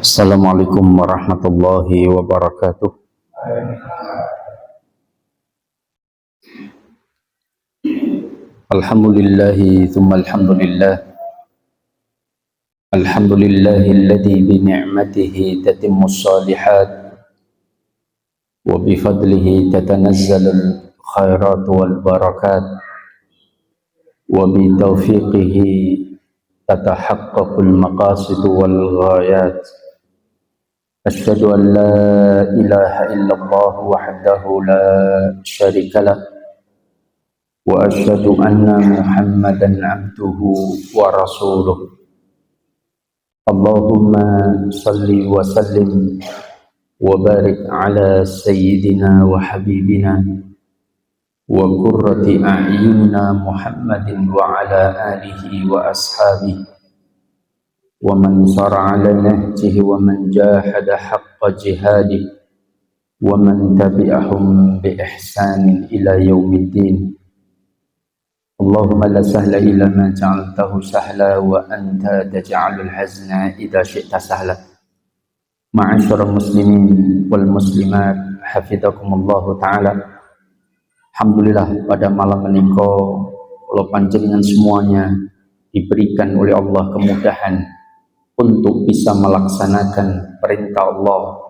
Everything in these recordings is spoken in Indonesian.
Assalamualaikum warahmatullahi wabarakatuh. Alhamdulillahi thumma alhamdulillah. Alhamdulillahilladzi bi ni'matihi tatimmus shalihat wa bi fadlihi tatanazzalul khairat wal barakat wa bi taufiqihi tatahaqqaqul maqasid wal ghayat. Asyhadu an la ilaha illallah wahdahu la syarika lah wa asyhadu anna Muhammadan abduhu wa rasuluh. Allahumma salli wa sallim wa barik ala sayyidina wa habibina wa qurrati a'yunina Muhammadin wa ala alihi wa ashabihi wa man sara ala nahjihi wa man jahada haqqa jihadihi wa man tabi'ahum bi ihsanin ila yaumiddin. Allahumma la sahla illa ma ja'altahu sahla wa anta taj'alul hazna idza syi'ta sahla. Ma'asyiral muslimin wal muslimat hafizakumullah taala. Alhamdulillah pada malam menika kula panjenengan semuanya diberikan oleh Allah kemudahan untuk bisa melaksanakan perintah Allah,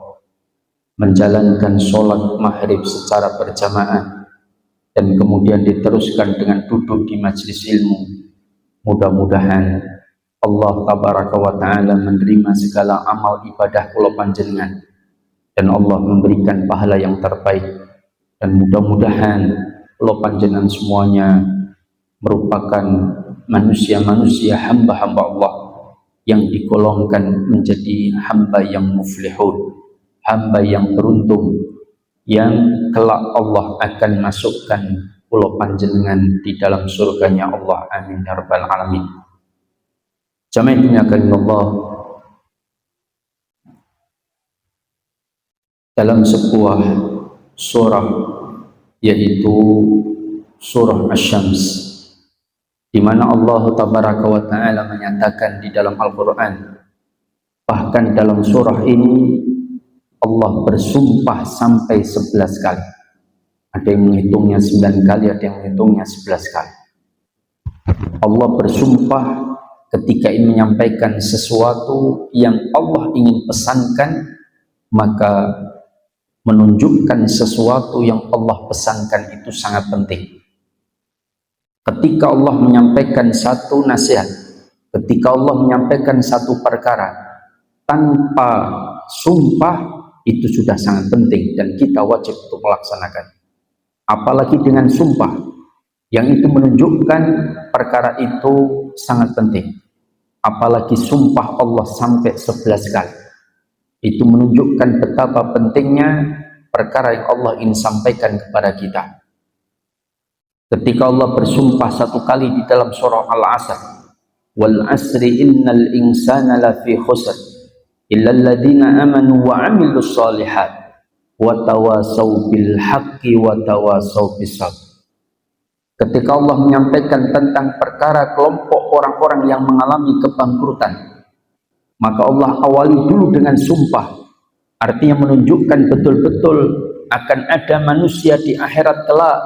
menjalankan sholat maghrib secara berjamaah, dan kemudian diteruskan dengan duduk di majelis ilmu. Mudah-mudahan Allah tabaraka wa ta'ala menerima segala amal ibadah kula panjenengan dan Allah memberikan pahala yang terbaik, dan mudah-mudahan kula panjenengan semuanya merupakan manusia-manusia hamba-hamba Allah yang digolongkan menjadi hamba yang muflihun, hamba yang beruntung, yang kelak Allah akan masukkan pulau panjenengan di dalam surganya Allah. Amin ya rabbal alamin. Jamaah dimuliakan Allah, dalam sebuah surah yaitu surah Asy-Syams, di mana Allah tabaraka wa ta'ala menyatakan di dalam Al-Quran, bahkan dalam surah ini Allah bersumpah sampai 11 kali. Ada yang menghitungnya 9 kali, ada yang menghitungnya 11 kali. Allah bersumpah ketika ingin menyampaikan sesuatu yang Allah ingin pesankan, maka menunjukkan sesuatu yang Allah pesankan itu sangat penting. Ketika Allah menyampaikan satu nasihat, ketika Allah menyampaikan satu perkara tanpa sumpah, itu sudah sangat penting dan kita wajib untuk melaksanakan. Apalagi dengan sumpah, yang itu menunjukkan perkara itu sangat penting. Apalagi sumpah Allah sampai 11 kali, itu menunjukkan betapa pentingnya perkara yang Allah ingin sampaikan kepada kita. Ketika Allah bersumpah satu kali di dalam surah Al-Asr, wal asri innal insana lafi khusr illal ladzina amanu wa 'amilus shalihat wa tawasaw bil haqqi wa tawasaw bis sabr. Ketika Allah menyampaikan tentang perkara kelompok orang-orang yang mengalami kebangkrutan, maka Allah awali dulu dengan sumpah, artinya menunjukkan betul-betul akan ada manusia di akhirat kelak,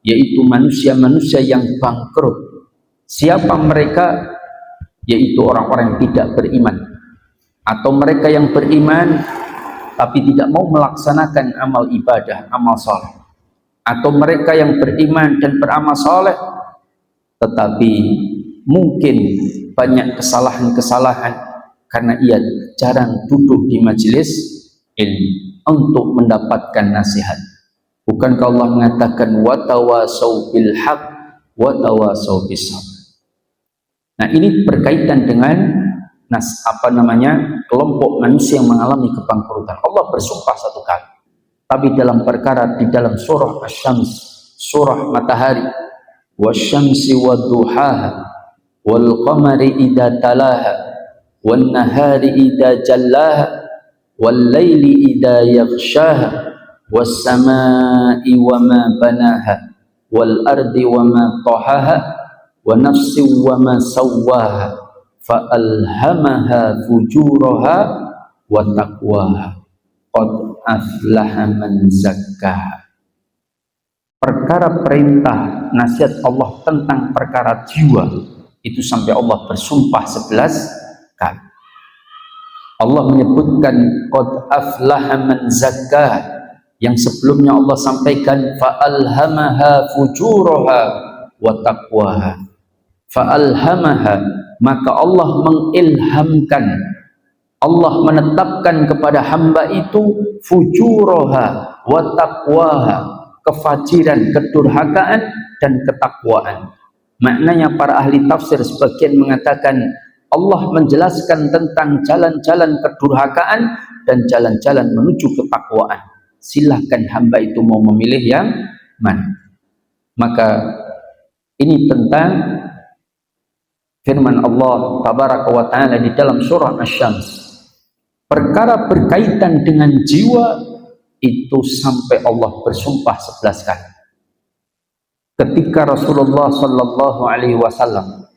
yaitu manusia-manusia yang bangkrut. Siapa mereka? Yaitu orang-orang yang tidak beriman, atau mereka yang beriman tapi tidak mau melaksanakan amal ibadah, amal soleh, atau mereka yang beriman dan beramal soleh tetapi mungkin banyak kesalahan-kesalahan karena ia jarang duduk di majelis ilmu untuk mendapatkan nasihat. Bukankah Allah mengatakan wa tawasaw bil haq wa tawasaw bis sabr. Nah, ini berkaitan dengan kelompok manusia yang mengalami kebangkrutan. Allah bersumpah satu kali, tapi dalam perkara di dalam surah Asy-Syams, surah matahari, wasyamsi wadduhaha wal qamari idza talaha wan nahari idza jallaha wal laili idza yaghshaha was samaa'i wama banaha wal ardi wama tahaha wa nafsin wama sawwaha fa alhamaha fujuraha wa taqwaha. Qad aflaha man zakkaha. Perkara perintah nasihat Allah tentang perkara jiwa itu sampai Allah bersumpah 11 kali. Allah menyebutkan qad aflaha man zakkaha, yang sebelumnya Allah sampaikan fa'alhamaha fujuraha wa taqwaha. Fa'alhamaha, maka Allah mengilhamkan, Allah menetapkan kepada hamba itu fujuraha wa taqwaha, kefajiran, kedurhakaan dan ketakwaan. Maknanya para ahli tafsir sebagian mengatakan Allah menjelaskan tentang jalan-jalan kedurhakaan dan jalan-jalan menuju ketakwaan. Silahkan hamba itu mau memilih yang mana. Maka ini tentang firman Allah tabaraka wa ta'ala di dalam surah Asy-Syams. Perkara berkaitan dengan jiwa itu sampai Allah bersumpah 11 kali. Ketika Rasulullah sallallahu alaihi wasallam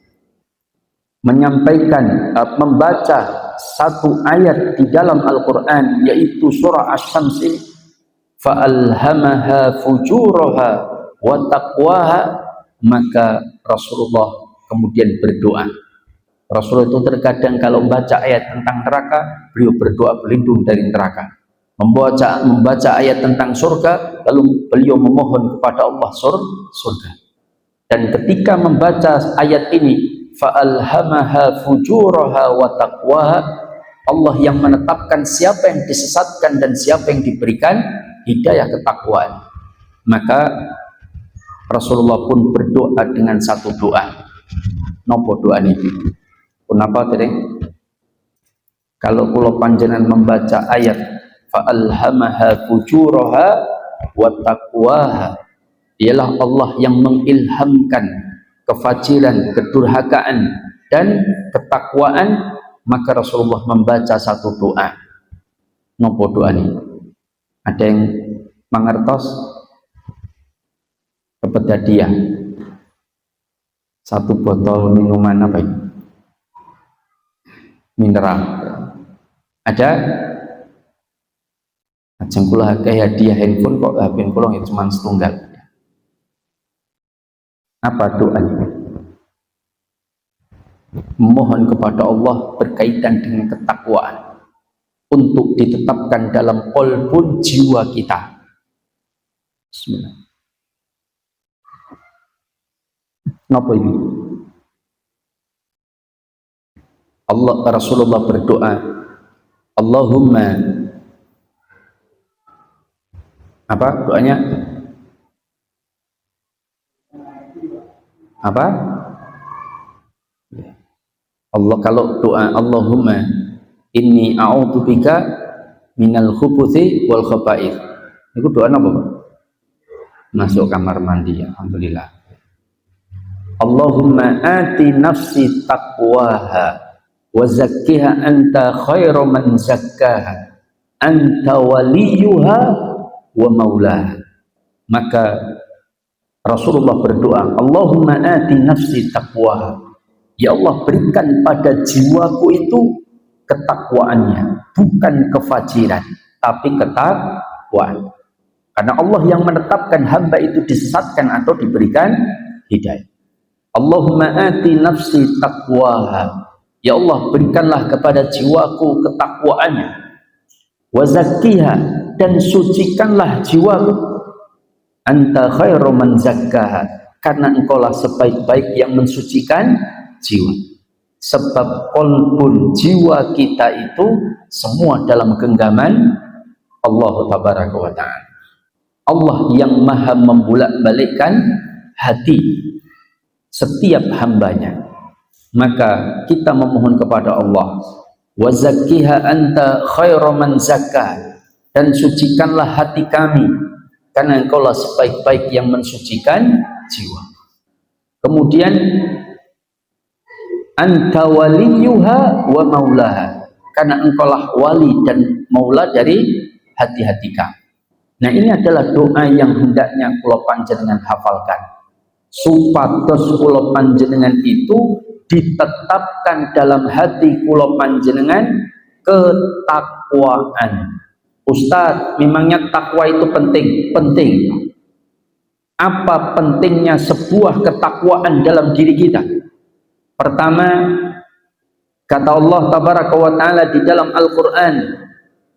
menyampaikan, membaca satu ayat di dalam Al-Quran, yaitu surah Asy-Syams, fa'alhamaha fujuraha wa taqwaha, maka Rasulullah kemudian berdoa. Rasulullah itu terkadang kalau membaca ayat tentang neraka, beliau berdoa berlindung dari neraka. Membaca ayat tentang surga, lalu beliau memohon kepada Allah surga. Dan ketika membaca ayat ini, fa'alhamaha fujuraha wa taqwaha, Allah yang menetapkan siapa yang disesatkan dan siapa yang diberikan hidayah ketakwaan. Maka Rasulullah pun berdoa dengan satu doa. Nopo doa itu? Kenapa tadi? Kalau kula panjenengan membaca ayat fa'alhamaha fujuraha wa taqwaha, ialah Allah yang mengilhamkan kefajiran, kedurhakaan dan ketakwaan, maka Rasulullah membaca satu doa. Nopo doa ini? Ada yang mangertos? Kepada dia satu botol minuman apa ini? Mineral. Ada? Ajeng kula kayak hadiah handphone kok HP kula cuma setunggal. Apa doanya? Mohon kepada Allah berkaitan dengan ketakwaan untuk ditetapkan dalam qalbun jiwa kita. Bismillah. Napa ini? Rasulullah berdoa, Allahumma, apa doanya? Apa? Allah, kalau doa Allahumma inni a'udzubika minal khubuthi wal khaba'ith, itu doa apa, Pak? Masuk kamar mandi, alhamdulillah. Allahumma ati nafsi taqwaha wa zakkiha anta khairu man zakkaha anta waliyuha wa maulaha. Maka Rasulullah berdoa, Allahumma ati nafsi taqwaha, ya Allah berikan pada jiwaku itu ketakwaannya, bukan kefajiran tapi ketakwaan. Karena Allah yang menetapkan hamba itu disesatkan atau diberikan hidayah. Allahumma ati nafsi taqwaha, ya Allah berikanlah kepada jiwaku ketakwaannya, wa zakkiha, dan sucikanlah jiwaku, anta khairu man zakkaha, karena engkaulah sebaik-baik yang mensucikan jiwa. Sebab qalbun jiwa kita itu semua dalam genggaman Allah tabaraka wa ta'ala. Allah yang maha membolak-balikkan hati setiap hambanya. Maka kita memohon kepada Allah, wa zakkiha anta khairu man zakka, dan sucikanlah hati kami karena engkaulah sebaik-baik yang mensucikan jiwa. Kemudian anta waliyuha wa maulaha, karena engkaulah wali dan maula dari hati-hati kami. Nah, ini adalah doa yang hendaknya kula panjenengan hafalkan, supados kula panjenengan itu ditetapkan dalam hati kula panjenengan ketakwaan. Ustadz, memangnya takwa itu penting? Penting. Apa pentingnya sebuah ketakwaan dalam diri kita? Pertama, kata Allah tabaraka wa ta'ala di dalam Al-Quran,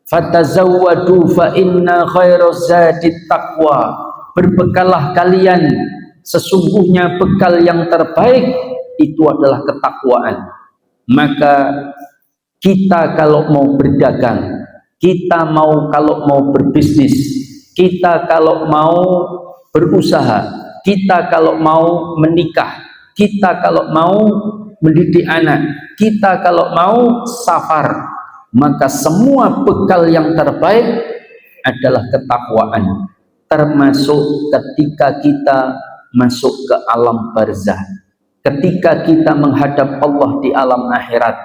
fatazawwadu fa inna khairaz zadit taqwa. Berbekallah kalian, sesungguhnya bekal yang terbaik itu adalah ketakwaan. Maka kita kalau mau berdagang, kita kalau mau berbisnis, kita kalau mau berusaha, kita kalau mau menikah, kita kalau mau mendidik anak, kita kalau mau safar, maka semua bekal yang terbaik adalah ketakwaan, termasuk ketika kita masuk ke alam barzah, ketika kita menghadap Allah di alam akhirat,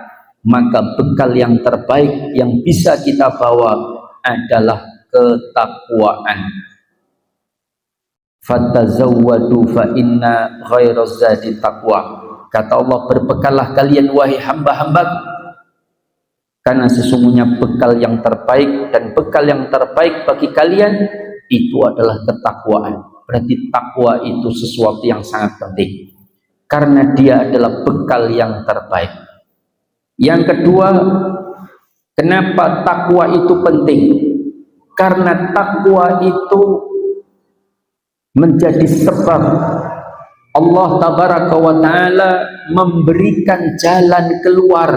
maka bekal yang terbaik yang bisa kita bawa adalah ketakwaan. Fatazawwadu fa inna khairaz zadi taqwa. Kata Allah, berbekallah kalian wahai hamba-hambaku, karena sesungguhnya bekal yang terbaik, dan bekal yang terbaik bagi kalian itu adalah ketakwaan. Berarti takwa itu sesuatu yang sangat penting, karena dia adalah bekal yang terbaik. Yang kedua, kenapa takwa itu penting? Karena takwa itu menjadi sebab Allah tabaraka wa ta'ala memberikan jalan keluar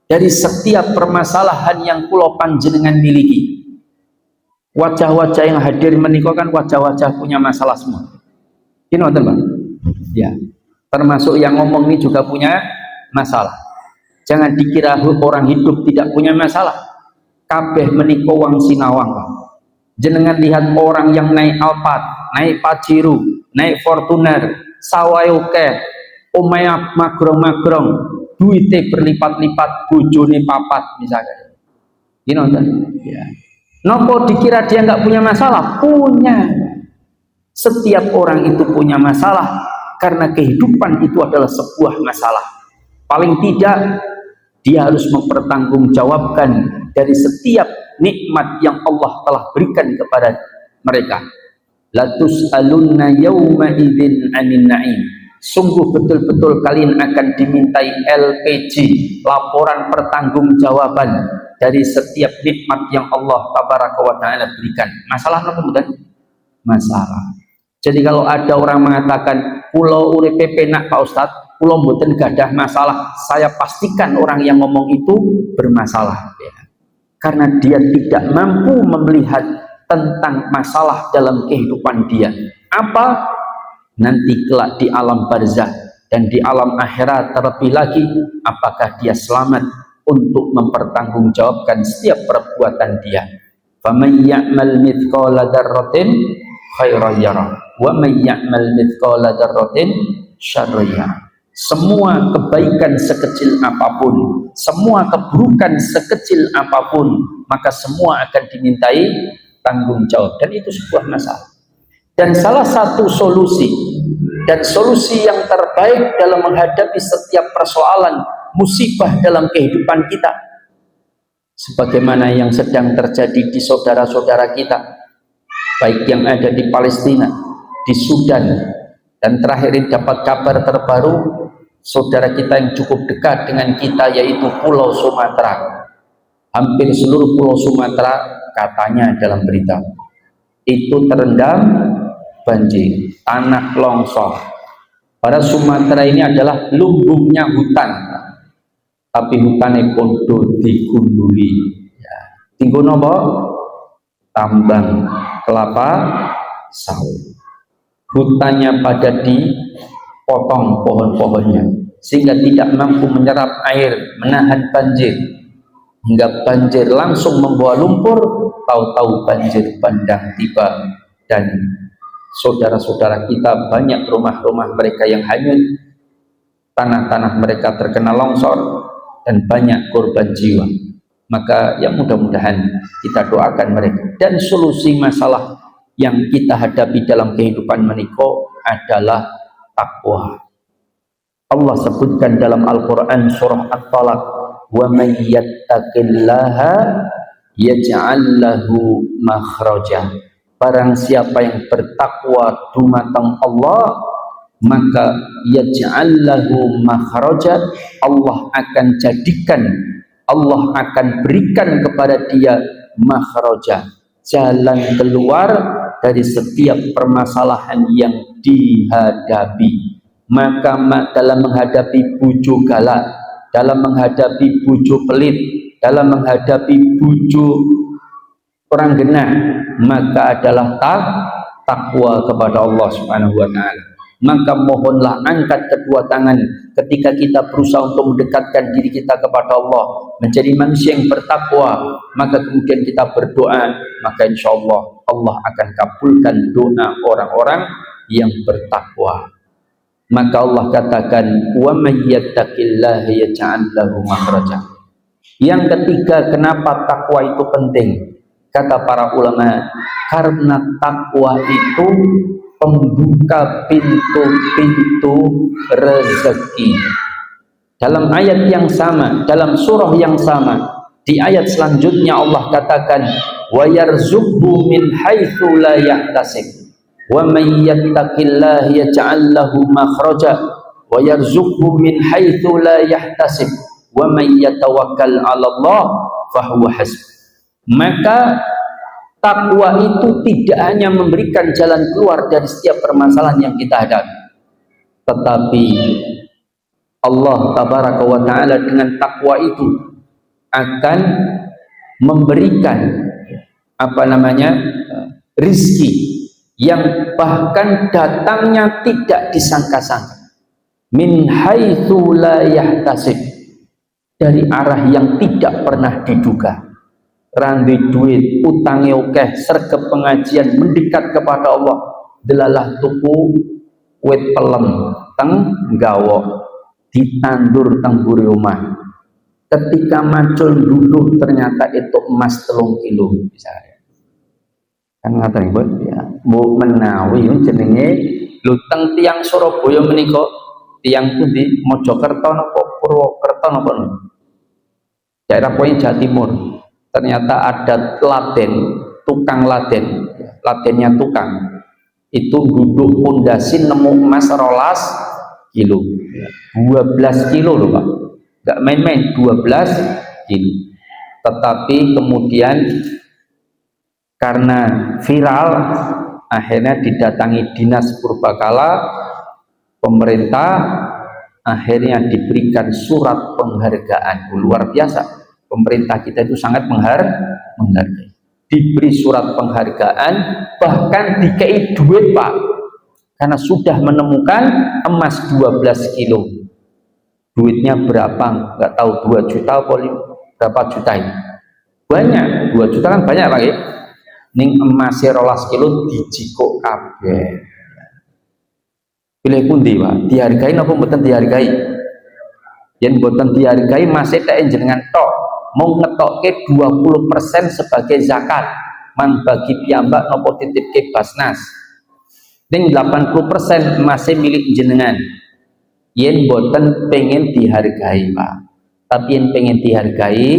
dari setiap permasalahan yang kula panjenengan miliki. Wajah-wajah yang hadir menika kan wajah-wajah punya masalah semua. Ini wonten, Pak? Ya. Termasuk yang ngomong ini juga punya masalah. Jangan dikira orang hidup tidak punya masalah. Kabeh menika wong sinawang, Pak. Jenengan lihat orang yang naik Alphard, naik Pajero, naik Fortuner, sawayoke, omaya magrong-magrong, duite berlipat-lipat, bojone papat misalnya. Ini nonton. Ya. Nopo dikira dia nggak punya masalah? Punya. Setiap orang itu punya masalah, karena kehidupan itu adalah sebuah masalah. Paling tidak dia harus mempertanggungjawabkan dari setiap nikmat yang Allah telah berikan kepada mereka. Latus alunna yawma idzin anin na'im. Sungguh betul-betul kalian akan dimintai LPG, laporan pertanggungjawaban dari setiap nikmat yang Allah tabaraka wa ta'ala berikan. Masalah apa bukan? Masalah. Jadi kalau ada orang mengatakan pulau uripe penak Pak Ustadz, pulau mboten gadah masalah, saya pastikan orang yang ngomong itu bermasalah, ya. Karena dia tidak mampu melihat tentang masalah dalam kehidupan dia. Apa? Nanti kelak di alam barzah dan di alam akhirat terlebih lagi, apakah dia selamat untuk mempertanggungjawabkan setiap perbuatan dia. Faman ya'mal mithqala dzarratin khairan yarah wa man ya'mal mithqala dzarratin syarran yarah. Semua kebaikan sekecil apapun, semua keburukan sekecil apapun, maka semua akan dimintai tanggung jawab, dan itu sebuah masalah. Dan salah satu solusi, dan solusi yang terbaik dalam menghadapi setiap persoalan musibah dalam kehidupan kita, sebagaimana yang sedang terjadi di saudara-saudara kita, baik yang ada di Palestina, di Sudan, dan terakhir ini dapat kabar terbaru saudara kita yang cukup dekat dengan kita, yaitu Pulau Sumatera. Hampir seluruh Pulau Sumatera katanya dalam berita itu terendam banjir, tanah longsor. Pada Sumatera ini adalah lumbungnya hutan, tapi hutannya podo digunduli. Ya. Tinggu nopo tambang kelapa sawit. Hutannya pada dipotong pohon-pohonnya, sehingga tidak mampu menyerap air, menahan banjir, hingga banjir langsung membawa lumpur. Tahu-tahu banjir bandang tiba, dan saudara-saudara kita banyak rumah-rumah mereka yang hanyut, tanah-tanah mereka terkena longsor, dan banyak korban jiwa. Maka ya mudah-mudahan kita doakan mereka. Dan solusi masalah yang kita hadapi dalam kehidupan meniko adalah takwa. Allah sebutkan dalam Al-Quran surah At-Talaq, wa may yattaqillaha yaj'al lahu makhraja. Barang siapa yang bertakwa dumateng Allah, maka yaj'al lahu makhraja, Allah akan jadikan, Allah akan berikan kepada dia makhraja, jalan keluar dari setiap permasalahan yang dihadapi. Maka dalam menghadapi bujo galak, dalam menghadapi bujo pelit, dalam menghadapi bujo orang genah, maka adalah takwa kepada Allah Subhanahu wa taala. Maka mohonlah angkat kedua tangan ketika kita berusaha untuk mendekatkan diri kita kepada Allah, menjadi manusia yang bertakwa. Maka kemudian kita berdoa, maka insya Allah Allah akan kabulkan doa orang-orang yang bertakwa. Maka Allah katakan, wa may yattaqillaha yaj'al lahu makhraja. Yang ketiga, kenapa takwa itu penting? Kata para ulama, karena takwa itu pembuka pintu-pintu rezeki. Dalam ayat yang sama, dalam surah yang sama, di ayat selanjutnya Allah katakan, wa yarzuqhu min haitsu la yahtasib wa may yattaqillaha yaj'al lahu makhraja wa yarzuqhu min haitsu la yahtasib wa may yatawakkal 'ala Allah fa huwa hasbuh. Maka takwa itu tidak hanya memberikan jalan keluar dari setiap permasalahan yang kita hadapi, tetapi Allah tabaraka wa ta'ala dengan takwa itu akan memberikan rizki yang bahkan datangnya tidak disangka-sangka, min haitsu la yahtasib, dari arah yang tidak pernah diduga. Randi duit, utangi okeh, sergap pengajian, mendekat kepada Allah, delalah tuku wit pelem teng gawok, ditandur teng buri omah. Ketika macul duduk ternyata itu emas 3 kilo misalnya. Kan ngaten nggih, ya. Mbok menawi jenenge lho teng tiyang Surabaya menika, tiyang pundi, Mojokerto napa Purwokerto napa? Daerah poin Jawa Timur. Ternyata ada tukang ladennya tukang itu duduk pondasi nemu emas 12 kilo, 12 kilo loh Pak, nggak main-main, 12 kilo. Tetapi kemudian karena viral, akhirnya didatangi dinas purbakala, pemerintah akhirnya diberikan surat penghargaan. Luar biasa, pemerintah kita itu sangat menghargai. Diberi surat penghargaan, bahkan dikei duit Pak, karena sudah menemukan emas 12 kilo. Duitnya berapa? Nggak tahu, 2 juta atau berapa juta ini? Banyak, 2 juta kan banyak Pak ya. Ning emasnya 12 kilo dijikok kabeh. Pilih pundi Pak? Dihargai apa mboten dihargai? Yen mboten dihargai masih tak jenengan tok. Mau ngetokke 20% sebagai zakat, man bagi piyambak nopo titipke Basnas. Ning 80% masih milik jenengan. Yen boten pengen dihargai Pak, tapi yen pengen dihargai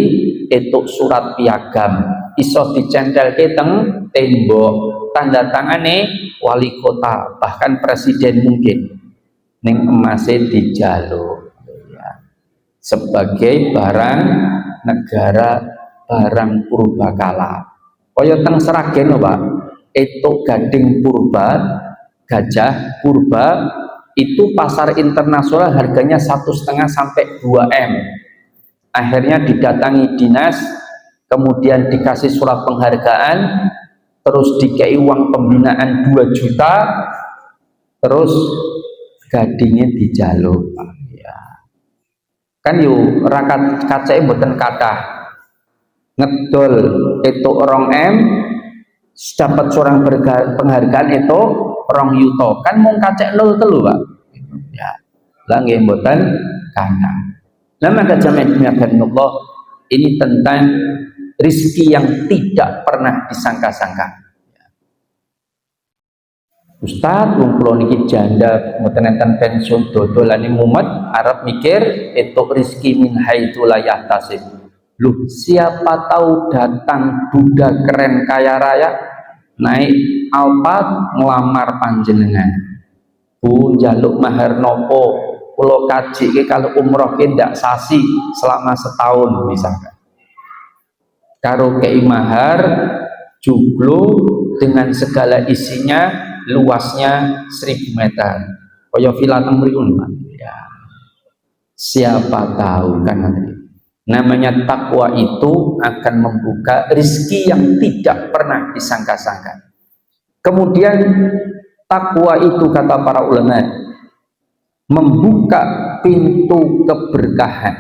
itu surat piagam iso dicentelke teng tembok, tanda tangane wali kota, bahkan presiden mungkin, ning emase dijaluk ya, sebagai barang negara, barang purbakala. Kaya teng Sragen lho Pak, itu gading purba, gajah purba itu pasar internasional harganya 1,5 sampai 2 M. Akhirnya didatangi dinas, kemudian dikasih surat penghargaan, terus dikei uang pembinaan 2 juta, terus gadingnya dijaluk Pak. Kan yuk rakat kaca mboten kathah, ngedol itu 2 M, dapat seorang penghargaan itu 2 yuto, kan mung kaca 0 telu Pak ya, lah nggih mboten kathah. Lah maka jamaah Allah, ini tentang rizki yang tidak pernah disangka-sangka. Ustaz, wong kula niki janda mboten enten pensiun dodolane mumet arep mikir etuk rezeki min haitsu la yahtasib. Loh, siapa tahu datang Buddha keren kaya raya naik Alphard ngelamar panjenengan. Bu njaluk mahar nopo? Kula kaji ke kalau umroh ke ndak sasi selama setahun misalkan. Karo kei mahar jublo dengan segala isinya, luasnya 1000 meter. Kaya villa teng mriku ya. Siapa tahu kan nanti. Namanya takwa itu akan membuka rizki yang tidak pernah disangka-sangka. Kemudian takwa itu kata para ulama membuka pintu keberkahan.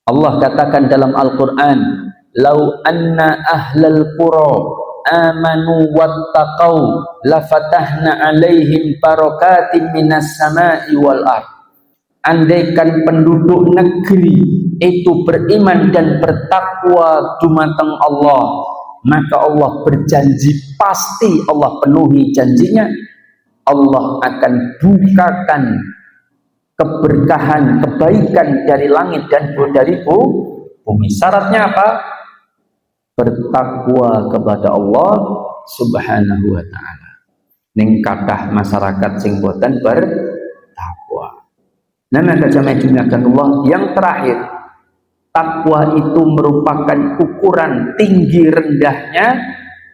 Allah katakan dalam Al-Quran, "Lau anna ahlal qura amanu wattaqau lafatahna alaihim barakatin minas sama'i wal ard." Andaikan penduduk negeri itu beriman dan bertakwa dumateng Allah, maka Allah berjanji pasti Allah penuhi janjinya. Allah akan bukakan keberkahan, kebaikan dari langit dan dari bumi. Syaratnya apa? Bertakwa kepada Allah Subhanahu wa taala. Ning kathah masyarakat sing boten bertakwa. Nah, maka jamaah dimuliakan Allah, yang terakhir, takwa itu merupakan ukuran tinggi rendahnya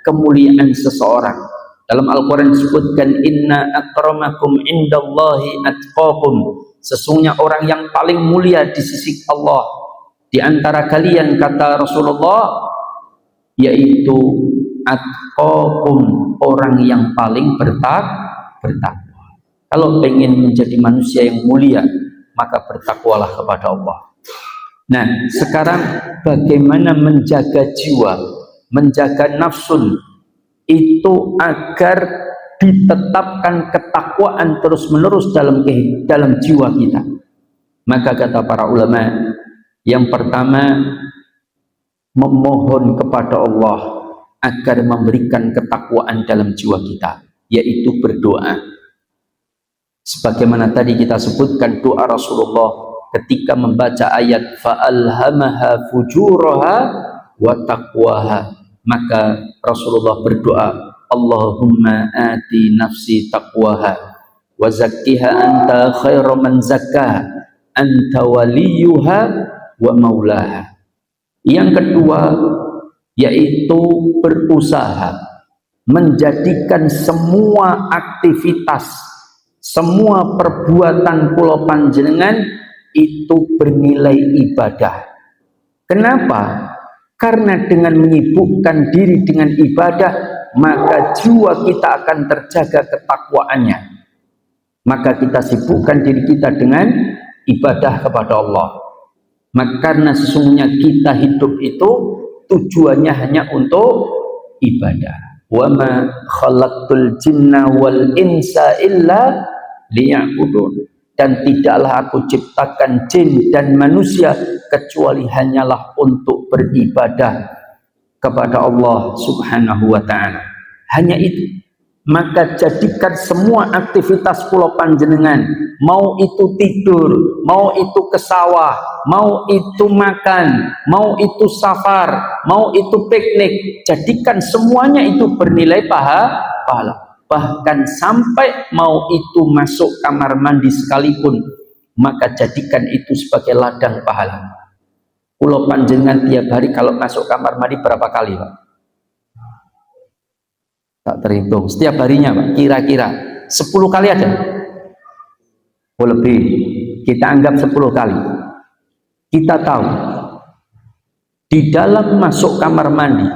kemuliaan seseorang. Dalam Al-Quran disebutkan, inna akramakum indallahi atqakum. Sesungguhnya orang yang paling mulia di sisi Allah di antara kalian, kata Rasulullah, yaitu atqakum, orang yang paling bertakwa. Kalau ingin menjadi manusia yang mulia, maka bertakwalah kepada Allah. Nah, sekarang bagaimana menjaga jiwa, menjaga nafsun itu agar ditetapkan ketakwaan terus-menerus dalam jiwa kita. Maka kata para ulama, yang pertama memohon kepada Allah agar memberikan ketakwaan dalam jiwa kita, yaitu berdoa. Sebagaimana tadi kita sebutkan doa Rasulullah ketika membaca ayat fa'alhamaha fujuraha wa taqwaha, maka Rasulullah berdoa, Allahumma ati nafsi taqwaha wa zakkiha anta khairu man zakkaha anta waliyuha wa maulaha. Yang kedua yaitu berusaha menjadikan semua aktivitas, semua perbuatan kula panjenengan itu bernilai ibadah. Kenapa? Karena dengan menyibukkan diri dengan ibadah, maka jiwa kita akan terjaga ketakwaannya. Maka kita sibukkan diri kita dengan ibadah kepada Allah. Maka karena sesungguhnya kita hidup itu tujuannya hanya untuk ibadah. Wa ma khalaqtul jinna wal insa illa liya'budun. Dan tidaklah aku ciptakan jin dan manusia kecuali hanyalah untuk beribadah kepada Allah Subhanahu wa ta'ala. Hanya itu. Maka jadikan semua aktivitas kula panjenengan, mau itu tidur, mau itu ke sawah, mau itu makan, mau itu safar, mau itu piknik, jadikan semuanya itu bernilai pahala. Bahkan sampai mau itu masuk kamar mandi sekalipun, maka jadikan itu sebagai ladang pahala. Kula panjenengan tiap hari kalau masuk kamar mandi berapa kali, Pak? Tak terhitung. Setiap harinya, Pak, kira-kira 10 kali ada? Oh, lebih. Kita anggap 10 kali. Kita tahu di dalam masuk kamar mandi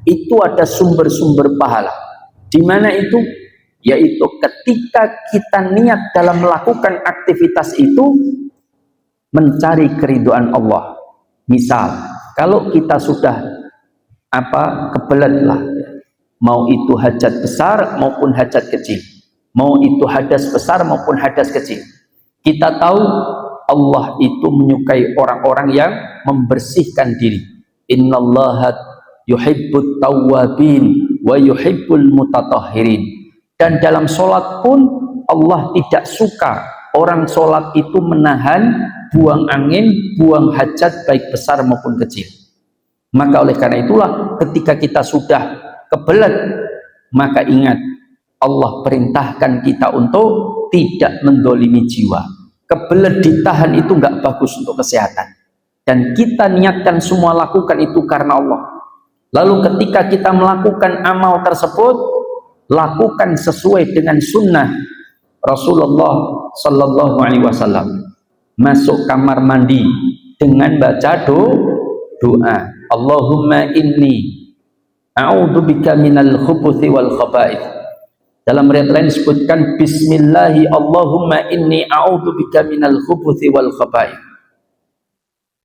itu ada sumber-sumber pahala. Di mana itu? Yaitu ketika kita niat dalam melakukan aktivitas itu mencari keridhaan Allah. Misal, kalau kita sudah kebelet lah, mau itu hajat besar maupun hajat kecil, mau itu hadas besar maupun hadas kecil, kita tahu Allah itu menyukai orang-orang yang membersihkan diri. Innallaha yuhibbut tawwabin wa yuhibbul mutatahhirin. Dan dalam sholat pun Allah tidak suka orang sholat itu menahan buang angin, buang hajat baik besar maupun kecil. Maka oleh karena itulah ketika kita sudah kebelet, maka ingat Allah perintahkan kita untuk tidak mendolimi jiwa. Kebelet ditahan itu nggak bagus untuk kesehatan. Dan kita niatkan semua lakukan itu karena Allah. Lalu ketika kita melakukan amal tersebut, lakukan sesuai dengan sunnah Rasulullah Sallallahu Alaihi Wasallam. Masuk kamar mandi dengan baca doa. Allahumma inni a'udzubika minal khubuthi wal khaba'ith. Dalam riwayat lain disebutkan Bismillahi Allahumma inni a'udzubika minal khubuthi wal khaba'ith.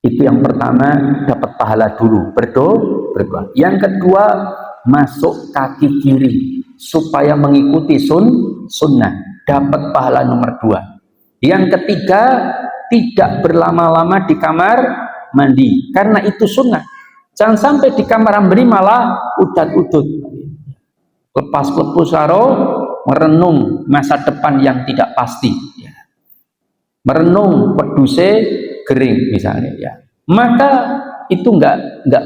Itu yang pertama, dapat pahala dulu, berdoa. Yang kedua, masuk kaki kiri supaya mengikuti sunnah, dapat pahala nomor 2. Yang ketiga, tidak berlama-lama di kamar mandi karena itu sunnah. Jangan sampai di kamar mandi malah udat-udut, lepas lepu saro, merenung masa depan yang tidak pasti, merenung peduse kering misalnya, ya, maka itu enggak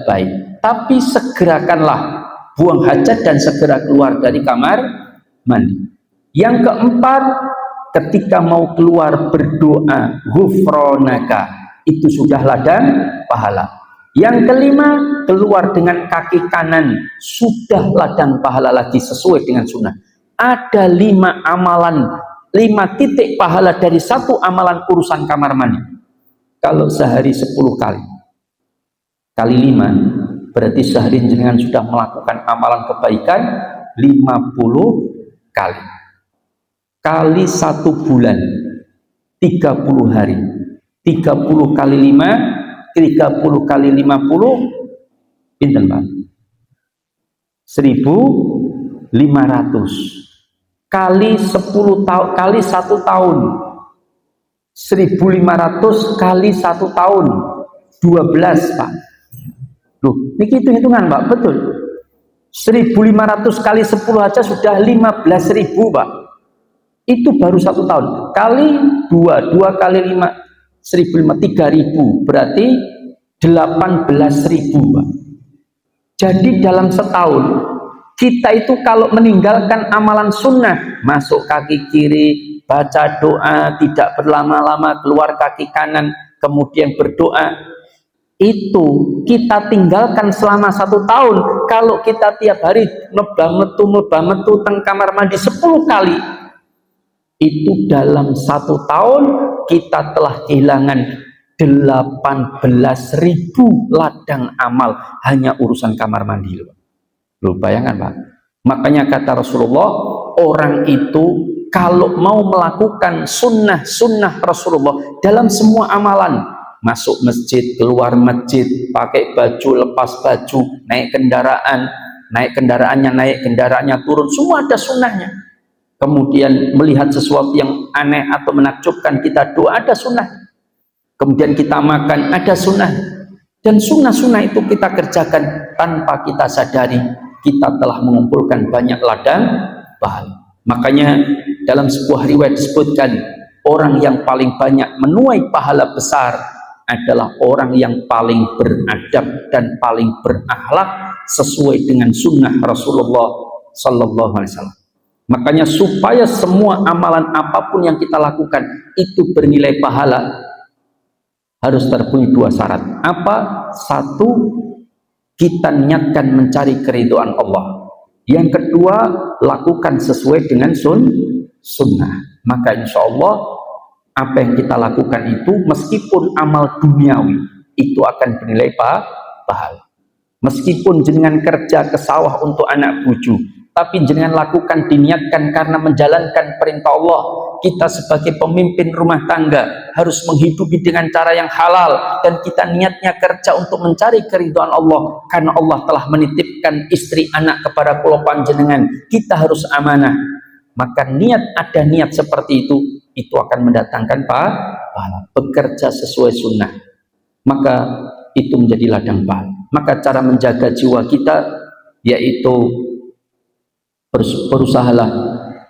baik. Tapi segerakanlah buang hajat dan segera keluar dari kamar mandi. Yang keempat, ketika mau keluar berdoa ghufronaka, itu sudah ladang pahala. Yang kelima, keluar dengan kaki kanan, sudah ladang pahala lagi sesuai dengan sunnah. Ada 5 amalan, 5 titik pahala dari 1 amalan urusan kamar mandi. Kalau sehari 10 kali, kali 5, berarti sehari jenengan sudah melakukan amalan kebaikan 50 kali. Kali 1 bulan, 30 hari. 30 kali 5, 30 kali 50, pinten Pak? 1.500. Kali 10 tahun, kali 1 tahun. 1.500 kali 1 tahun, 12 Pak. Loh, ini hitung-hitungan Pak, betul. 1.500 kali 10 aja sudah 15.000 Pak. Itu baru 1 tahun. Kali 2 kali 5, 1.500, 3.000, berarti 18.000 Pak. Jadi dalam setahun kita itu kalau meninggalkan amalan sunnah, masuk kaki kiri, baca doa, tidak berlama-lama, keluar kaki kanan, kemudian berdoa, itu kita tinggalkan selama 1 tahun. Kalau kita tiap hari mebah metu teng kamar mandi 10 kali, itu dalam 1 tahun kita telah kehilangan 18.000 ladang amal hanya urusan kamar mandi loh. Loh, bayangkan Pak. Makanya kata Rasulullah, orang itu kalau mau melakukan sunnah Rasulullah dalam semua amalan, masuk masjid, keluar masjid, pakai baju, lepas baju, naik kendaraannya turun, semua ada sunnahnya. Kemudian melihat sesuatu yang aneh atau menakjubkan, kita doa, ada sunnah. Kemudian kita makan, ada sunnah. Dan sunnah-sunnah itu kita kerjakan tanpa kita sadari, kita telah mengumpulkan banyak ladang pahala. Makanya dalam sebuah riwayat disebutkan, orang yang paling banyak menuai pahala besar adalah orang yang paling beradab dan paling berakhlak sesuai dengan sunnah Rasulullah Sallallahu Alaihi Wasallam. Makanya supaya semua amalan apapun yang kita lakukan itu bernilai pahala, harus terpenuhi 2 syarat. Apa? 1, kita niatkan mencari keridhaan Allah. Yang kedua, lakukan sesuai dengan sunnah. Maka insya Allah apa yang kita lakukan itu, meskipun amal duniawi, itu akan bernilai pahala. Meskipun jenengan kerja ke sawah untuk anak buju, tapi jenengan lakukan diniatkan karena menjalankan perintah Allah. Kita sebagai pemimpin rumah tangga harus menghidupi dengan cara yang halal, dan kita niatnya kerja untuk mencari keridhaan Allah karena Allah telah menitipkan istri anak kepada kula panjenengan. Kita harus amanah. Maka ada niat seperti itu akan mendatangkan pahala. Bekerja sesuai sunnah, maka itu menjadi ladang pahala. Maka cara menjaga jiwa kita yaitu berusahalah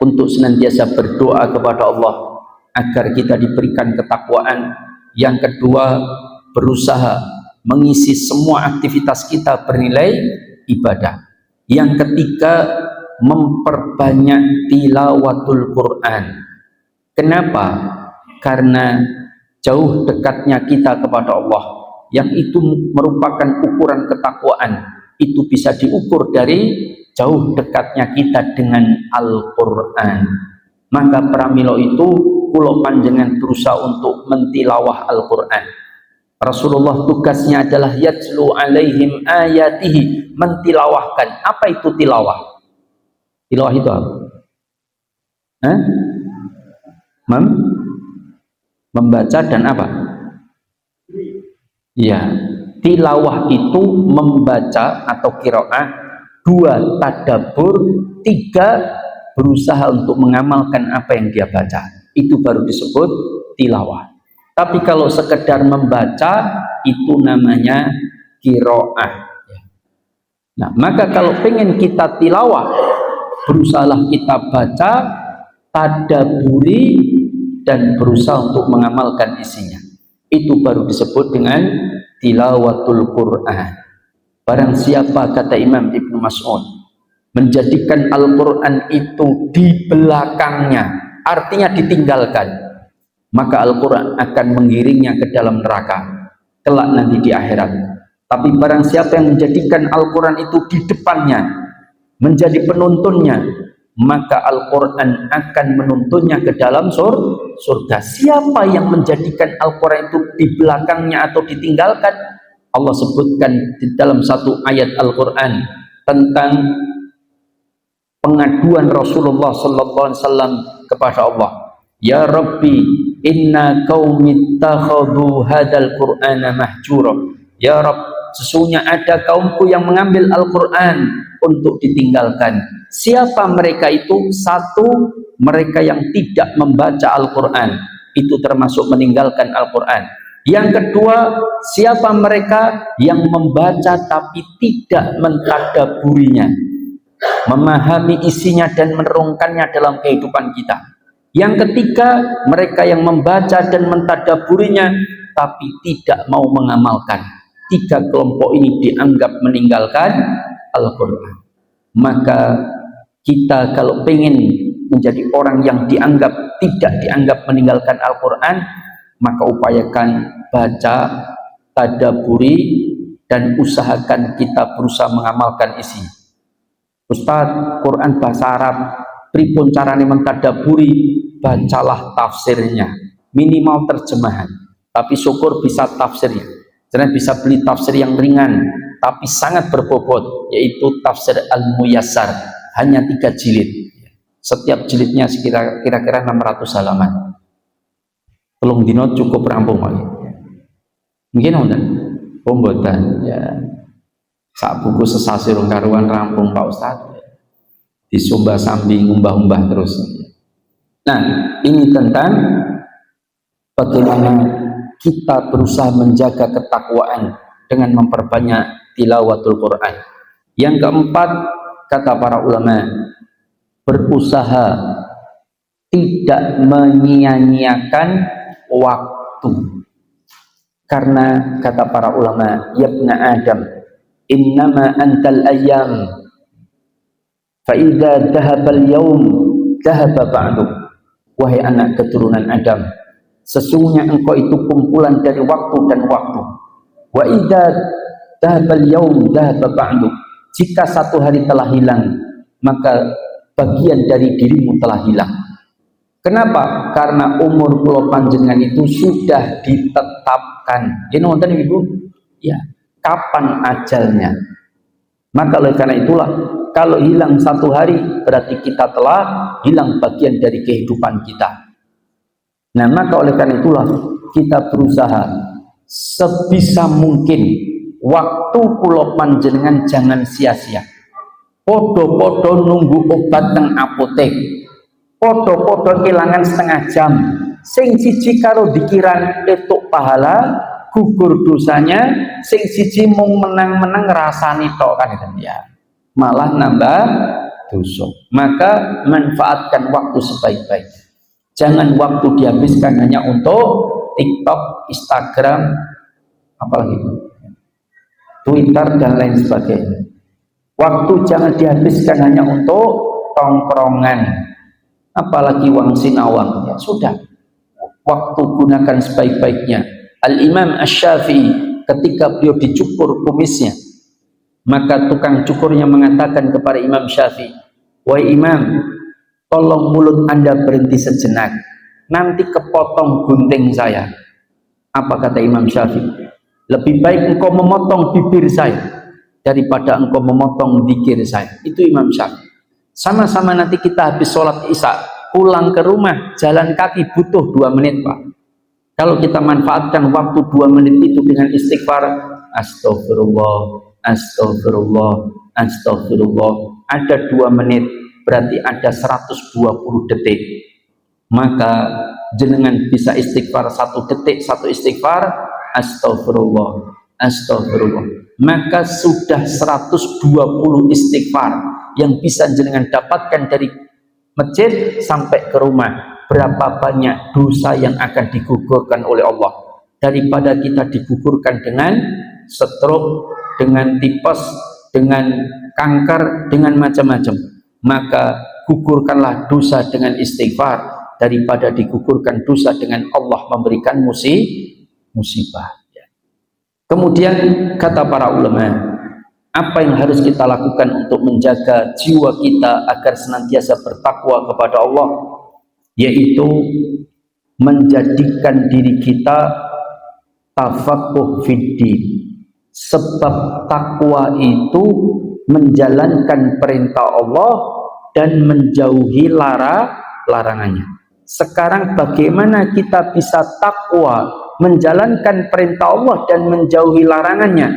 untuk senantiasa berdoa kepada Allah agar kita diberikan ketakwaan. Yang kedua, berusaha mengisi semua aktivitas kita bernilai ibadah. Yang ketiga, memperbanyak tilawatul Quran. Kenapa? Karena jauh dekatnya kita kepada Allah, yang itu merupakan ukuran ketakwaan, itu bisa diukur dari jauh dekatnya kita dengan Al-Quran. Maka pramila itu kula panjenengan berusaha untuk mentilawah Al-Quran. Rasulullah tugasnya adalah yatlu alaihim ayatihi, mentilawahkan. Apa itu tilawah? Tilawah itu apa? Membaca dan apa? Ya, tilawah itu membaca atau qiraah, dua tadabbur, tiga berusaha untuk mengamalkan apa yang dia baca. Itu baru disebut tilawah. Tapi kalau sekedar membaca, itu namanya qiraah. Nah, maka kalau pengen kita tilawah, berusahalah kita baca, tadabburi, dan berusaha untuk mengamalkan isinya. Itu baru disebut dengan tilawatul Quran. Barang siapa, kata Imam Ibnu Mas'ud, menjadikan Al-Quran itu di belakangnya, artinya ditinggalkan, maka Al-Quran akan mengiringnya ke dalam neraka kelak nanti di akhirat. Tapi barang siapa yang menjadikan Al-Quran itu di depannya, menjadi penuntunnya, maka Al-Quran akan menuntunnya ke dalam surga. Siapa yang menjadikan Al-Quran itu di belakangnya atau ditinggalkan, Allah sebutkan di dalam satu ayat Al-Quran tentang pengaduan Rasulullah sallallahu alaihi wasallam kepada Allah. Ya Rabbi, inna qaumi ittakhadhu hadzal Qur'ana mahjura. Ya Rabb, sesungguhnya ada kaumku yang mengambil Al-Quran untuk ditinggalkan. Siapa mereka itu? Satu, mereka yang tidak membaca Al-Quran, itu termasuk meninggalkan Al-Quran. Yang kedua, siapa mereka yang membaca tapi tidak mentadabburinya, memahami isinya dan merenungkannya dalam kehidupan kita. Yang ketiga, mereka yang membaca dan mentadabburinya tapi tidak mau mengamalkan. Tiga kelompok ini dianggap meninggalkan Al-Quran. Maka kita kalau pengen menjadi orang yang tidak dianggap meninggalkan Al-Quran, maka upayakan baca, tadabburi, dan usahakan kita berusaha mengamalkan isi. Ustaz, Quran bahasa Arab, pripun carane mentadabburi? Bacalah tafsirnya, minimal terjemahan, tapi syukur bisa tafsirnya. Jangan bisa beli tafsir yang ringan tapi sangat berbobot, yaitu tafsir Al-Muyassar, hanya 3 jilid. Setiap jilidnya kira-kira 600 halaman. Telung dino cukup rampung kali. Mungkin wonten pembotan ya. Sak buku sesasi rong karuan rampung Pak Ustaz. Disumba sambi ngumbah-umbah terus. Nah, ini tentang bagaimana kita berusaha menjaga ketakwaan dengan memperbanyak tilawatul Quran. Yang keempat, kata para ulama, berusaha tidak menyia-nyiakan waktu. Karena kata para ulama, yabna Adam, innama antal ayyam, fa idza dhahabal yawm dhahaba ba'du. Wahai anak keturunan Adam, sesungguhnya engkau itu kumpulan dari waktu dan waktu. Wa idza dhahabal yawm dhahaba ba'du. Jika satu hari telah hilang, maka bagian dari dirimu telah hilang. Kenapa? Karena umur kula panjenengan itu sudah ditetapkan. Ini wonten Ibu? Ya, kapan ajalnya. Maka oleh karena itulah, kalau hilang satu hari, berarti kita telah hilang bagian dari kehidupan kita. Nah, maka oleh karena itulah, kita berusaha sebisa mungkin waktu kula panjenengan jangan sia-sia. Podo-podo nunggu obat teng apotek, podo-podo kelangan setengah jam, sing siji karo dikiran etuk pahala, gugur dosanya, sing siji mung menang-menang rasani tok kan itu ya, malah nambah dosa. Maka manfaatkan waktu sebaik-baiknya. Jangan waktu dihabiskan hanya untuk TikTok, Instagram, apalagi Twitter dan lain sebagainya. Waktu jangan dihabiskan hanya untuk tongkrongan, apalagi wang sinawang. Ya sudah, waktu gunakan sebaik-baiknya. Al-Imam Asy-Syafi'i ketika beliau dicukur kumisnya, maka tukang cukurnya mengatakan kepada Imam Syafi'i, "Wahai Imam, tolong mulut Anda berhenti sejenak, nanti kepotong gunting saya." Apa kata Imam Syafi'i? Lebih baik engkau memotong bibir saya daripada engkau memotong zikir saya. Itu Imam Syafi'i. Sama-sama nanti kita habis sholat isya, pulang ke rumah, jalan kaki butuh 2 menit Pak. Kalau kita manfaatkan waktu 2 menit itu dengan istighfar, astagfirullah, astagfirullah, astagfirullah, ada 2 menit, berarti ada 120 detik. Maka jenengan bisa istighfar 1 detik, 1 istighfar, astagfirullah, astagfirullah. Maka sudah 120 istighfar yang bisa jenengan dapatkan dari masjid sampai ke rumah. Berapa banyak dosa yang akan digugurkan oleh Allah daripada kita digugurkan dengan stroke, dengan tipes, dengan kanker, dengan macam-macam. Maka gugurkanlah dosa dengan istighfar daripada digugurkan dosa dengan Allah memberikan musibah. Kemudian kata para ulama, apa yang harus kita lakukan untuk menjaga jiwa kita agar senantiasa bertakwa kepada Allah? Yaitu menjadikan diri kita tafaqquh fiddin. Sebab takwa itu menjalankan perintah Allah dan menjauhi larangannya. Sekarang bagaimana kita bisa takwa, menjalankan perintah Allah dan menjauhi larangannya,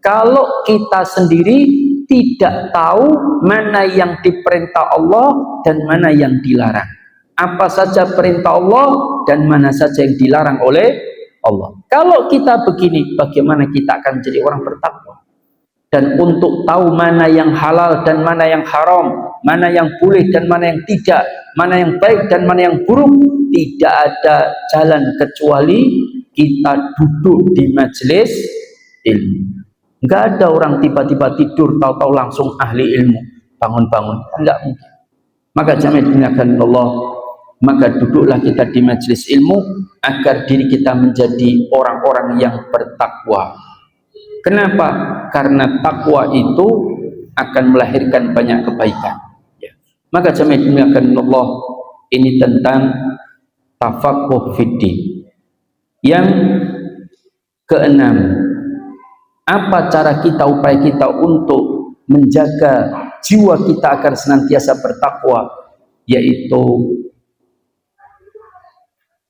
kalau kita sendiri tidak tahu mana yang diperintah Allah dan mana yang dilarang, apa saja perintah Allah dan mana saja yang dilarang oleh Allah. Kalau kita begini, bagaimana kita akan jadi orang bertakwa? Dan untuk tahu mana yang halal dan mana yang haram, mana yang boleh dan mana yang tidak, mana yang baik dan mana yang buruk, tidak ada jalan kecuali kita duduk di majelis ilmu. Enggak ada orang tiba-tiba tidur tahu-tahu langsung ahli ilmu, bangun-bangun, enggak mungkin. Maka jamaah dimuliakan Allah, maka duduklah kita di majelis ilmu agar diri kita menjadi orang-orang yang bertakwa. Kenapa? Karena takwa itu akan melahirkan banyak kebaikan. Ya. Maka jamaah dimuliakan Allah, ini tentang tafaqquh fiddin. Yang keenam, apa cara kita, upaya kita untuk menjaga jiwa kita agar senantiasa bertakwa? Yaitu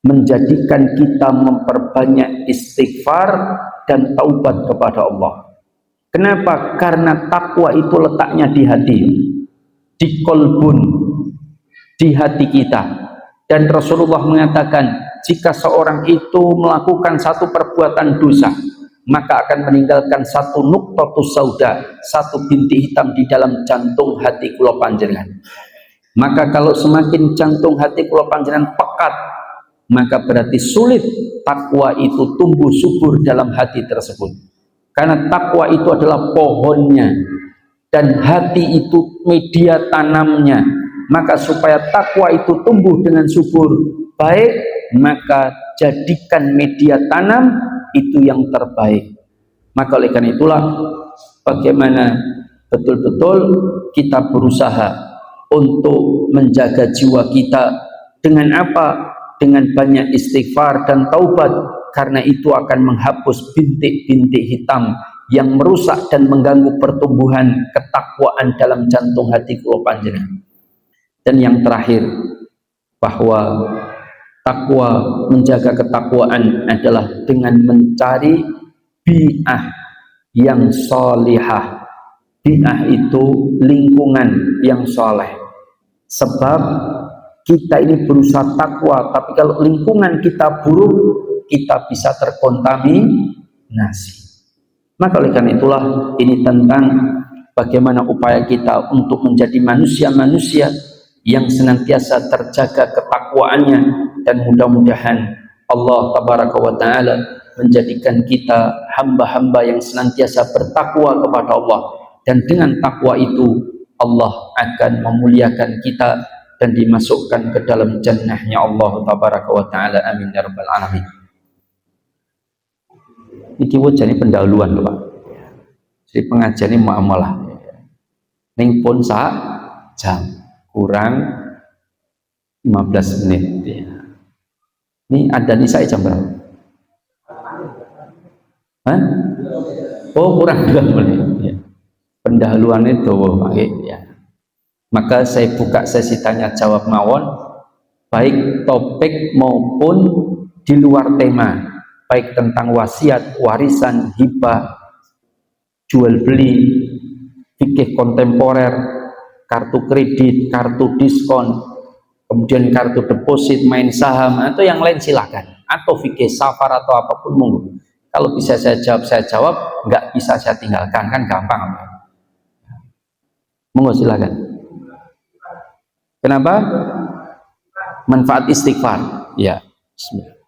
menjadikan kita memperbanyak istighfar dan taubat kepada Allah. Kenapa? Karena takwa itu letaknya di hati, di kolbun, di hati kita. Dan Rasulullah mengatakan, jika seorang itu melakukan satu perbuatan dosa, maka akan meninggalkan satu nuqtatus sauda, satu bintik hitam di dalam jantung hati kula panjenengan. Maka kalau semakin jantung hati kula panjenengan pekat, maka berarti sulit takwa itu tumbuh subur dalam hati tersebut. Karena takwa itu adalah pohonnya dan hati itu media tanamnya. Maka supaya takwa itu tumbuh dengan subur baik, maka jadikan media tanam itu yang terbaik. Maka oleh karena itulah bagaimana betul-betul kita berusaha untuk menjaga jiwa kita dengan apa? Dengan banyak istighfar dan taubat, karena itu akan menghapus bintik-bintik hitam yang merusak dan mengganggu pertumbuhan ketakwaan dalam jantung hati kula panjenengan. Dan yang terakhir, bahwa takwa, menjaga ketakwaan adalah dengan mencari bi'ah yang solihah. Bi'ah itu lingkungan yang soleh. Sebab kita ini berusaha takwa, tapi kalau lingkungan kita buruk, kita bisa terkontaminasi. Maka oleh karena itulah ini tentang bagaimana upaya kita untuk menjadi manusia-manusia yang senantiasa terjaga ketakwaannya, dan mudah-mudahan Allah tabaraka wa ta'ala menjadikan kita hamba-hamba yang senantiasa bertakwa kepada Allah, dan dengan takwa itu Allah akan memuliakan kita dan dimasukkan ke dalam jannahnya Allah tabaraka wa ta'ala. Amin ya rabbal alamin. Iki wajane pendahuluan lho Pak. Jadi pengajian ini muamalah. Ning pun sak jam kurang 15 menit ya. Ini ada nih saya jam berapa? Hah? Oh, kurang 2 menit ya. Pendahuluan itu ya. Maka saya buka sesi tanya jawab mawon, baik topik maupun di luar tema, baik tentang wasiat, warisan, hibah, jual beli, fikih kontemporer, kartu kredit, kartu diskon, kemudian kartu deposit, main saham, atau yang lain silahkan, atau fikih safar atau apapun monggo. Kalau bisa saya jawab, nggak bisa saya tinggalkan, kan gampang. Monggo silahkan. Kenapa? Manfaat istighfar. Ya, bismillah.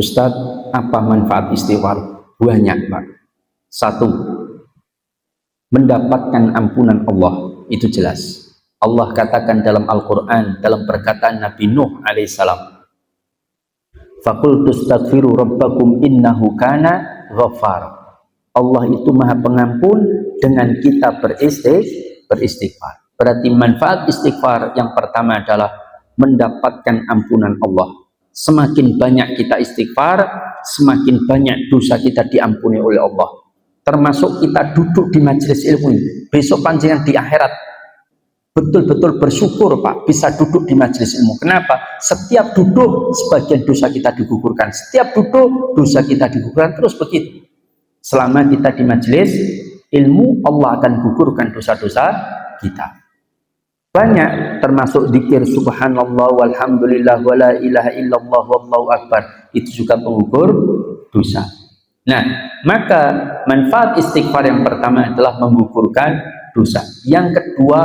Ustadz, apa manfaat istighfar? Banyak Pak. 1, mendapatkan ampunan Allah, itu jelas. Allah katakan dalam Al-Quran, dalam perkataan Nabi Nuh alaihissalam, faqultu astaghfiru rabbakum innahu kana ghaffar. Allah itu maha pengampun dengan kita beristighfar. Berarti manfaat istighfar yang pertama adalah mendapatkan ampunan Allah. Semakin banyak kita istighfar, semakin banyak dosa kita diampuni oleh Allah. Termasuk kita duduk di majelis ilmu ini. Besok panjenengan di akhirat betul-betul bersyukur Pak bisa duduk di majelis ilmu. Kenapa? Setiap duduk sebagian dosa kita digugurkan. Setiap duduk dosa kita digugurkan, terus begitu. Selama kita di majelis ilmu, Allah akan gugurkan dosa-dosa kita. Banyak, termasuk zikir subhanallah walhamdulillah wala ilaha illallah wallahu akbar, itu juga pengukur dosa. Nah, maka manfaat istighfar yang pertama adalah menggugurkan dosa. Yang kedua,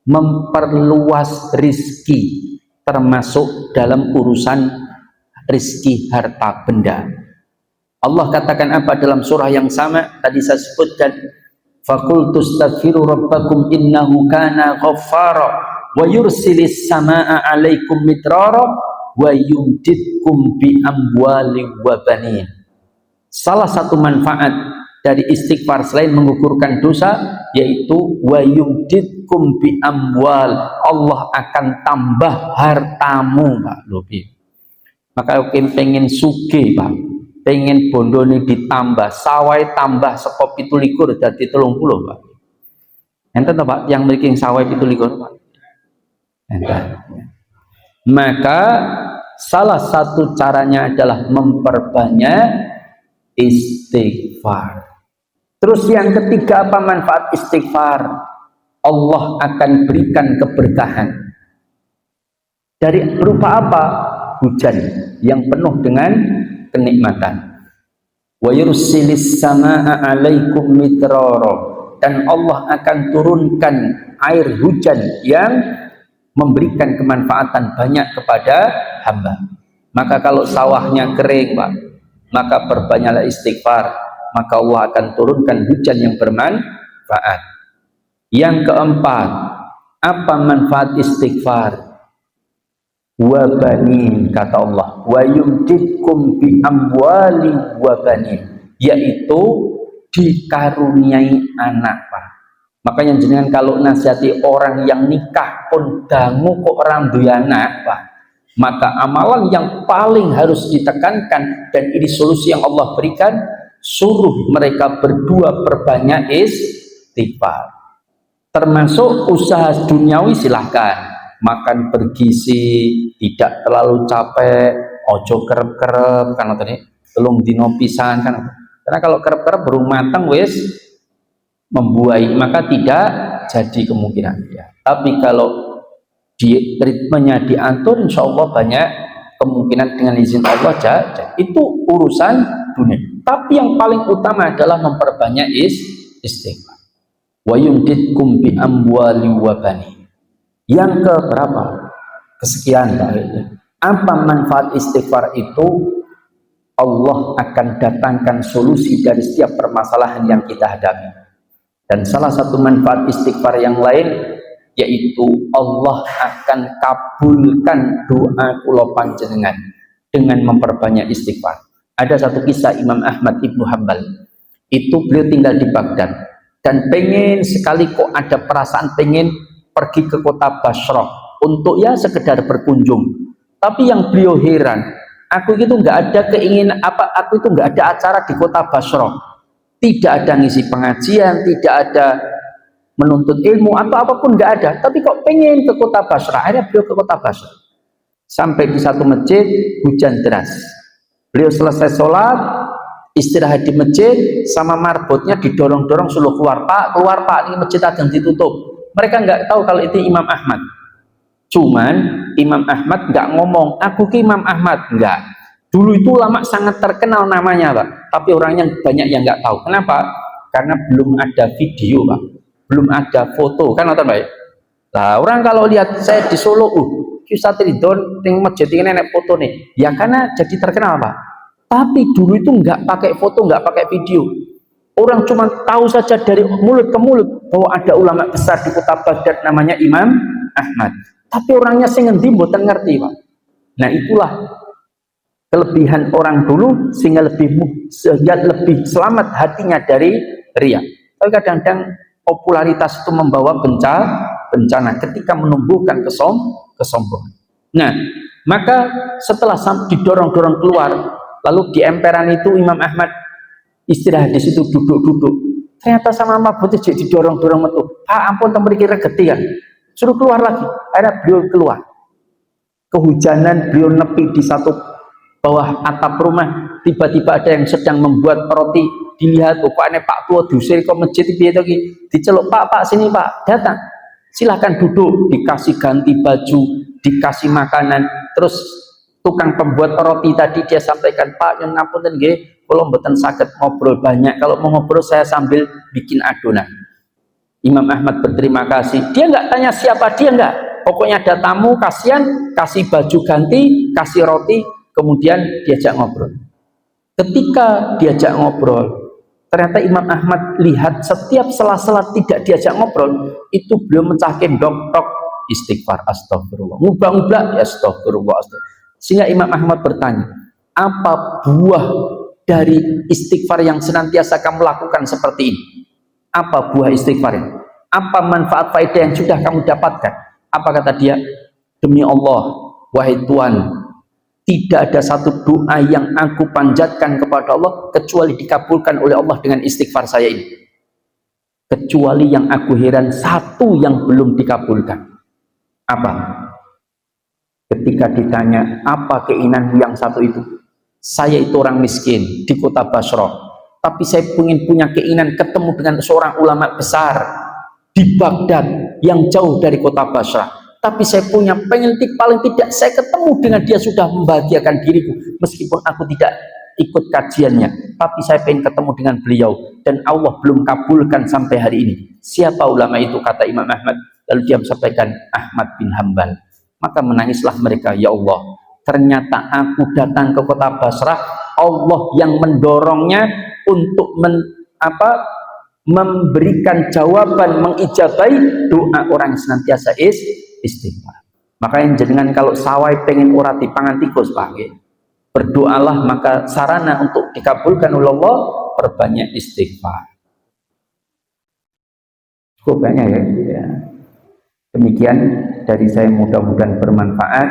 memperluas rizki, termasuk dalam urusan rizki harta benda. Allah katakan apa dalam surah yang sama tadi saya sebutkan, faqultu astaghfiru rabbakum innahu kana ghaffara wa yursilis samaa'a 'alaikum midrara wa yumdidkum bi amwalin wa banin. Salah satu manfaat dari istighfar selain menggugurkan dosa yaitu wa yumdidkum bi amwal, Allah akan tambah hartamu Pak Lobi. Maka pengen sugih Pak, pengen bondone ditambah, sawai tambah saka 17 dadi 30 Pak. Enten to Pak yang mriki sawai 17 Pak. Enten. Maka salah satu caranya adalah memperbanyak istighfar. Terus yang ketiga apa manfaat istighfar? Allah akan berikan keberkahan. Dari berupa apa? Hujan yang penuh dengan kenikmatan. Wa yursilis samaa'a 'alaikum midrara, dan Allah akan turunkan air hujan yang memberikan kemanfaatan banyak kepada hamba. Maka kalau sawahnya kering Pak, maka perbanyaklah istighfar, maka Allah akan turunkan hujan yang bermanfaat. Yang keempat, apa manfaat istighfar? Wa banin, kata Allah, wa yumdidkum bi amwali wa banin, yaitu dikaruniai anak Pak. Makanya jenengan kalau nasihati orang yang nikah pun dangu kok orang duwe anak Pak, maka amalan yang paling harus ditekankan, dan ini solusi yang Allah berikan, suruh mereka berdua perbanyak istighfar. Termasuk usaha duniawi silahkan, makan bergizi, tidak terlalu capek, ojo kerep-kerep, karena tadi telung dino pisan kan. Karena kalau kerep-kerep baru matang wis membuai, maka tidak jadi kemungkinan ya. Tapi kalau ritmenya diatur, insya Allah banyak kemungkinan dengan izin Allah itu urusan dunia. Tapi yang paling utama adalah memperbanyak istighfar. Wa yumditkum bi amwali wa bani. Yang ke berapa? Kesekian Pak. Apa manfaat istighfar itu? Allah akan datangkan solusi dari setiap permasalahan yang kita hadapi. Dan salah satu manfaat istighfar yang lain yaitu Allah akan kabulkan doa kula panjenengan dengan memperbanyak istighfar. Ada satu kisah Imam Ahmad Ibnu Hanbal. Itu beliau tinggal di Baghdad dan pengen sekali kok ada perasaan pengen pergi ke kota Basrah untuk ya sekedar berkunjung. Tapi yang beliau heran, aku itu nggak ada keinginan aku itu nggak ada acara di kota Basrah. Tidak ada ngisi pengajian, tidak ada menuntut ilmu atau apapun nggak ada, tapi kok pengen ke kota Basrah. Akhirnya beliau ke kota Basrah. Sampai di satu masjid hujan deras. Beliau selesai sholat, istirahat di masjid, sama marbotnya didorong-dorong suruh keluar Pak, ini masjid ada yang ditutup. Mereka nggak tahu kalau itu Imam Ahmad. Cuman Imam Ahmad nggak ngomong, aku ke Imam Ahmad, nggak. Dulu itu ulama sangat terkenal namanya Pak, tapi orangnya banyak yang nggak tahu. Kenapa? Karena belum ada video Pak. Belum ada foto kan nonton baik. Lah orang kalau lihat saya di Solo, Ustaz Ridwan ning masjid ini nenek foto nih, ya karena jadi terkenal Pak. Tapi dulu itu nggak pakai foto, nggak pakai video. Orang cuma tahu saja dari mulut ke mulut bahwa ada ulama besar di kota Baghdad namanya Imam Ahmad. Tapi orangnya sing ngendi mboten ngerti Pak. Nah itulah kelebihan orang dulu sehingga lebih selamat hatinya dari riya. Tapi kadang-kadang popularitas itu membawa bencana ketika menumbuhkan kesombongan. Nah, maka setelah didorong-dorong keluar, lalu di emperan itu Imam Ahmad istirahat di situ duduk-duduk. Ternyata sama mabutnya jadi didorong-dorong metu. Ampun temen iki regeti kan. Suruh keluar lagi. Akhirnya beliau keluar. Kehujanan, beliau nepi di satu bawah atap rumah. Tiba-tiba ada yang sedang membuat roti. Dilihat, aneh Pak tua diusir ke masjid diceluk, Pak sini Pak, datang, silahkan duduk, dikasih ganti baju, dikasih makanan. Terus tukang pembuat roti tadi dia sampaikan, Pak nyuwun ngapunten nggih, kula mboten saged ngobrol banyak, kalau mau ngobrol saya sambil bikin adonan. Imam Ahmad berterima kasih, dia nggak tanya siapa dia, nggak, pokoknya ada tamu, kasihan, kasih baju ganti, kasih roti, kemudian diajak ngobrol. Ketika diajak ngobrol, ternyata Imam Ahmad lihat setiap sela-sela tidak diajak ngobrol, itu beliau mencahkan dok istighfar, astagfirullah, ngubah-ngubah, ya astagfirullah, sehingga Imam Ahmad bertanya, apa buah dari istighfar yang senantiasa kamu lakukan seperti ini? Apa buah istighfar ini? Apa manfaat faedah yang sudah kamu dapatkan? Apa kata dia? Demi Allah, wahai Tuhan, tidak ada satu doa yang aku panjatkan kepada Allah kecuali dikabulkan oleh Allah dengan istighfar saya ini. Kecuali yang aku heran, satu yang belum dikabulkan. Apa? Ketika ditanya, apa keinginanmu yang satu itu? Saya itu orang miskin di kota Basrah, tapi saya ingin punya keinginan ketemu dengan seorang ulama besar di Baghdad yang jauh dari kota Basrah. Tapi saya punya pengen paling tidak saya ketemu dengan dia sudah membahagiakan diriku, meskipun aku tidak ikut kajiannya, tapi saya pengen ketemu dengan beliau dan Allah belum kabulkan sampai hari ini. Siapa ulama itu? Kata Imam Ahmad. Lalu dia sampaikan, Ahmad bin Hanbal. Maka menangislah mereka, ya Allah, ternyata aku datang ke kota Basrah, Allah yang mendorongnya untuk memberikan jawaban, mengijabai doa orang yang senantiasa istighfar. Makanya jenengan kalau sawai pengen ora dipangan tikus Pak, berdoalah, maka sarana untuk dikabulkan oleh Allah perbanyak istighfar. Cukup banyak ya. Demikian dari saya, mudah-mudahan bermanfaat.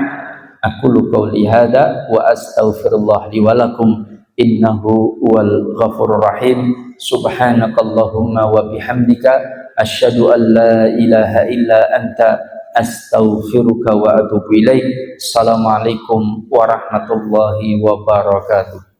Aku qauli hadza wa astaghfirullah li wa lakum innahu wal ghafurur rahim. Subhanakallahumma wa bihamdika asyhadu an la ilaha illa anta astaghfiruka wa atubu ilaik. Assalamualaikum warahmatullahi wabarakatuh.